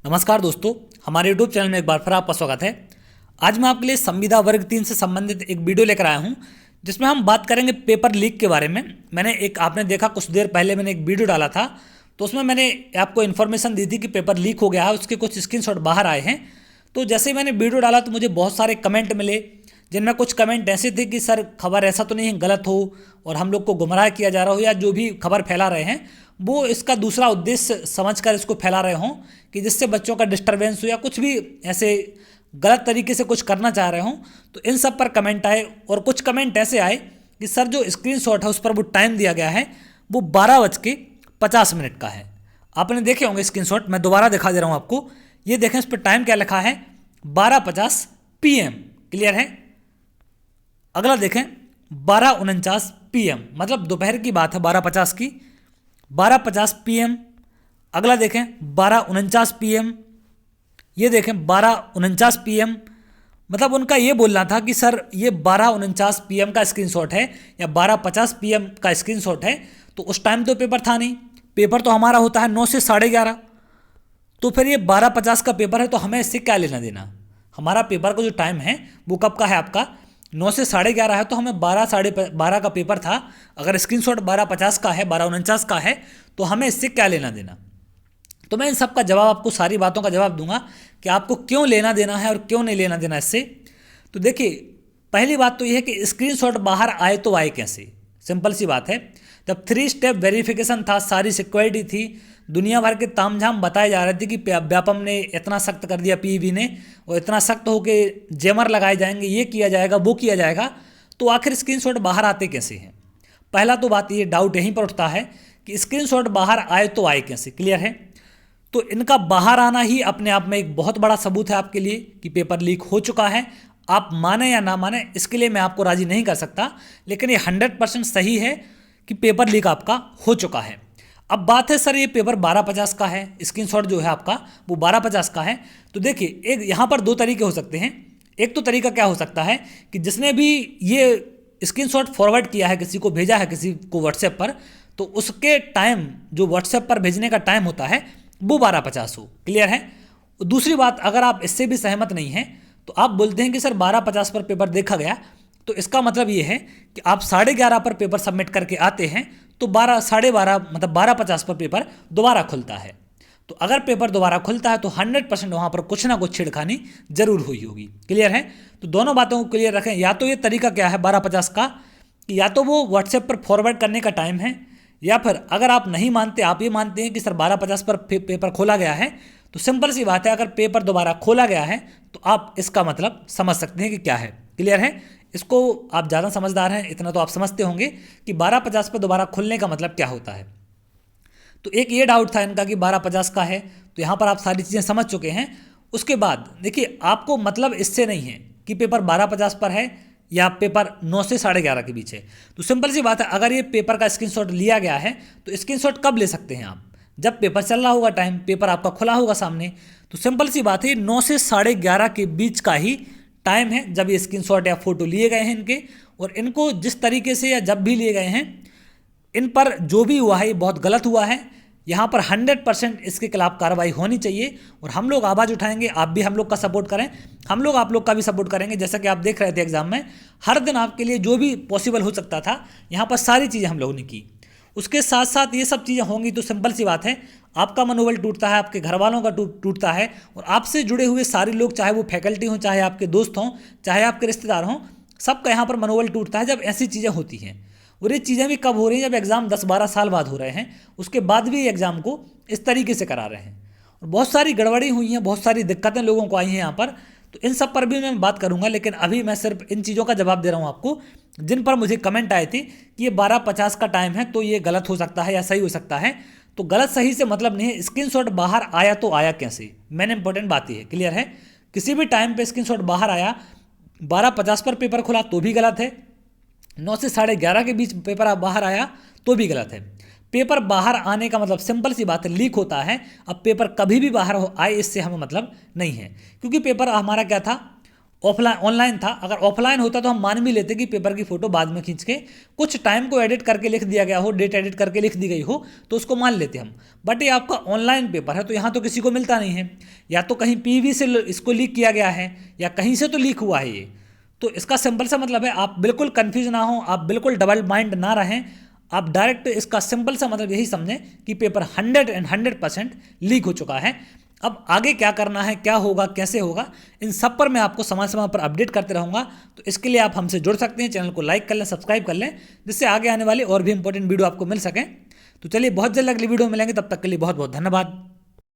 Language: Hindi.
नमस्कार दोस्तों, हमारे यूट्यूब चैनल में एक बार फिर आपका स्वागत है। आज मैं आपके लिए संविदा वर्ग 3 से संबंधित एक वीडियो लेकर आया हूं, जिसमें हम बात करेंगे पेपर लीक के बारे में। आपने देखा कुछ देर पहले मैंने एक वीडियो डाला था, तो उसमें मैंने आपको इन्फॉर्मेशन दी थी कि पेपर लीक हो गया है, उसके कुछ स्क्रीनशॉट बाहर आए हैं। तो जैसे ही मैंने वीडियो डाला तो मुझे बहुत सारे कमेंट मिले, जिनमें कुछ कमेंट ऐसे थे कि सर खबर ऐसा तो नहीं है गलत हो और हम लोग को गुमराह किया जा रहा हो, या जो भी खबर फैला रहे हैं वो इसका दूसरा उद्देश्य समझकर इसको फैला रहे हों कि जिससे बच्चों का डिस्टर्बेंस हो या कुछ भी ऐसे गलत तरीके से कुछ करना चाह रहे हों। तो इन सब पर कमेंट आए और कुछ कमेंट ऐसे आए कि सर जो स्क्रीनशॉट है उस पर वो टाइम दिया गया है वो 12:50 का है। आपने देखे होंगे स्क्रीनशॉट, मैं दोबारा दिखा दे रहा हूँ आपको। ये देखें, इस पर टाइम क्या लिखा है, 12:50 PM। क्लियर है। अगला देखें 12:49 PM, मतलब दोपहर की बात है 12:50 की, 12:50 PM। अगला देखें 12:49 PM। ये देखें 12:49 PM, मतलब उनका ये बोलना था कि सर ये 12:49 PM का स्क्रीनशॉट है या 12:50 PM का स्क्रीनशॉट है। तो उस टाइम तो पेपर था नहीं, पेपर तो हमारा होता है 9 से 11:30। तो फिर ये 12:50 का पेपर है, तो हमें इससे क्या लेना देना। हमारा पेपर का जो टाइम है वो कब का है, आपका 9 से 11:30 है, तो हमें 12:30 का पेपर था। अगर स्क्रीनशॉट 12:50 का है, 12:49 का है, तो हमें इससे क्या लेना देना। तो मैं इन सब का जवाब, आपको सारी बातों का जवाब दूंगा कि आपको क्यों लेना देना है और क्यों नहीं लेना देना इससे। तो देखिए, पहली बात तो यह है कि स्क्रीनशॉट बाहर आए तो आए कैसे। सिंपल सी बात है, जब 3 स्टेप वेरिफिकेशन था, सारी सिक्योरिटी थी, दुनिया भर के तामझाम बताए जा रहे थे कि व्यापम ने इतना सख्त कर दिया, पीईबी ने, और इतना सख्त हो के जेमर लगाए जाएंगे, ये किया जाएगा, वो किया जाएगा, तो आखिर स्क्रीनशॉट बाहर आते कैसे हैं। पहला तो बात ये डाउट यहीं पर उठता है कि स्क्रीनशॉट बाहर आए तो आए कैसे। क्लियर है। तो इनका बाहर आना ही अपने आप में एक बहुत बड़ा सबूत है आपके लिए कि पेपर लीक हो चुका है। आप माने या ना माने, इसके लिए मैं आपको राजी नहीं कर सकता, लेकिन ये 100% सही है कि पेपर लीक आपका हो चुका है। अब बात है सर ये पेपर 12:50 का है, स्क्रीनशॉट जो है आपका वो 12:50 का है। तो देखिए, एक यहाँ पर दो तरीके हो सकते हैं। एक तो तरीका क्या हो सकता है कि जिसने भी ये स्क्रीनशॉट फॉरवर्ड किया है, किसी को भेजा है, किसी को व्हाट्सएप पर, तो उसके टाइम जो व्हाट्सएप पर भेजने का टाइम होता है वो 12:50 हो। क्लियर है। दूसरी बात, अगर आप इससे भी सहमत नहीं हैं तो आप बोलते हैं कि सर 12:50 पर पेपर देखा गया, तो इसका मतलब ये है कि आप 11:30 पर पेपर सबमिट करके आते हैं, तो 12:30 मतलब 12:50 पर पेपर दोबारा खुलता है। तो अगर पेपर दोबारा खुलता है तो 100% वहाँ पर कुछ ना कुछ छेड़खानी जरूर हुई होगी। क्लियर है। तो दोनों बातों को क्लियर रखें। या तो ये तरीका क्या है 12:50 का, कि या तो वो व्हाट्सएप पर फॉरवर्ड करने का टाइम है, या फिर अगर आप नहीं मानते, आप ये मानते हैं कि सर 12:50 पर पेपर खोला गया है, तो सिंपल सी बात है, अगर पेपर दोबारा खोला गया है तो आप इसका मतलब समझ सकते हैं कि क्या है। क्लियर है। इसको आप ज़्यादा समझदार हैं, इतना तो आप समझते होंगे कि 12:50 पर दोबारा खुलने का मतलब क्या होता है। तो एक ये डाउट था इनका कि 12:50 का है, तो यहाँ पर आप सारी चीज़ें समझ चुके हैं। उसके बाद देखिए, आपको मतलब इससे नहीं है कि पेपर 12:50 पर है या पेपर 9 से 11:30 के बीच है। तो सिंपल सी बात है, अगर ये पेपर का स्क्रीनशॉट लिया गया है तो स्क्रीनशॉट कब ले सकते हैं आप, जब पेपर चल रहा होगा, टाइम पेपर आपका खुला होगा सामने। तो सिंपल सी बात है, 9 से 11:30 के बीच का ही टाइम है जब ये स्क्रीनशॉट या फोटो लिए गए हैं इनके। और इनको जिस तरीके से या जब भी लिए गए हैं, इन पर जो भी हुआ है ये बहुत गलत हुआ है। यहाँ पर 100% इसके खिलाफ कार्रवाई होनी चाहिए, और हम लोग आवाज़ उठाएंगे। आप भी हम लोग का सपोर्ट करें, हम लोग आप लोग का भी सपोर्ट करेंगे। जैसा कि आप देख रहे थे एग्जाम में, हर दिन आपके लिए जो भी पॉसिबल हो सकता था, यहाँ पर सारी चीज़ें हम लोगों ने की। उसके साथ साथ ये सब चीज़ें होंगी तो सिंपल सी बात है, आपका मनोबल टूटता है, आपके घर वालों का टूटता है, और आपसे जुड़े हुए सारे लोग, चाहे वो फैकल्टी हों, चाहे आपके दोस्त हों, चाहे आपके रिश्तेदार हों, सबका यहाँ पर मनोबल टूटता है जब ऐसी चीज़ें होती हैं। और ये चीज़ें भी कब हो रही हैं, जब एग्ज़ाम 10-12 साल बाद हो रहे हैं, उसके बाद भी एग्ज़ाम को इस तरीके से करा रहे हैं। और बहुत सारी गड़बड़ी हुई हैं, बहुत सारी दिक्कतें लोगों को आई हैं यहाँ पर। तो इन सब पर भी मैं बात करूंगा, लेकिन अभी मैं सिर्फ इन चीज़ों का जवाब दे रहा हूँ आपको, जिन पर मुझे कमेंट आए थे कि ये 12:50 का टाइम है तो ये गलत हो सकता है या सही हो सकता है। तो गलत सही से मतलब नहीं है, स्क्रीनशॉट बाहर आया तो आया कैसे, मैंने इंपॉर्टेंट बात ये है। क्लियर है। किसी भी टाइम पे स्क्रीनशॉट बाहर आया, 12:50 पर पेपर खुला तो भी गलत है, 9 से 11:30 के बीच पेपर बाहर आया तो भी गलत है। पेपर बाहर आने का मतलब सिंपल सी बात है, लीक होता है। अब पेपर कभी भी बाहर आए इससे हमें मतलब नहीं है, क्योंकि पेपर हमारा क्या था, ऑफलाइन ऑनलाइन था। अगर ऑफलाइन होता तो हम मान भी लेते कि पेपर की फ़ोटो बाद में खींच के कुछ टाइम को एडिट करके लिख दिया गया हो, डेट एडिट करके लिख दी गई हो, तो उसको मान लेते हम। बट ये आपका ऑनलाइन पेपर है, तो यहाँ तो किसी को मिलता नहीं है, या तो कहीं पीवी से इसको लीक किया गया है, या कहीं से तो लीक हुआ है ये। तो इसका सिंपल सा मतलब है, आप बिल्कुल कन्फ्यूज ना हो, आप बिल्कुल डबल माइंड ना रहें, आप डायरेक्ट इसका सिंपल सा मतलब यही समझें कि पेपर 100% लीक हो चुका है। अब आगे क्या करना है, क्या होगा, कैसे होगा, इन सब पर मैं आपको समय समय पर अपडेट करते रहूँगा। तो इसके लिए आप हमसे जुड़ सकते हैं, चैनल को लाइक कर लें, सब्सक्राइब कर लें, जिससे आगे आने वाली और भी इंपॉर्टेंट वीडियो आपको मिल सकें। तो चलिए बहुत जल्द अगली वीडियो में मिलेंगे, तब तक के लिए बहुत बहुत धन्यवाद।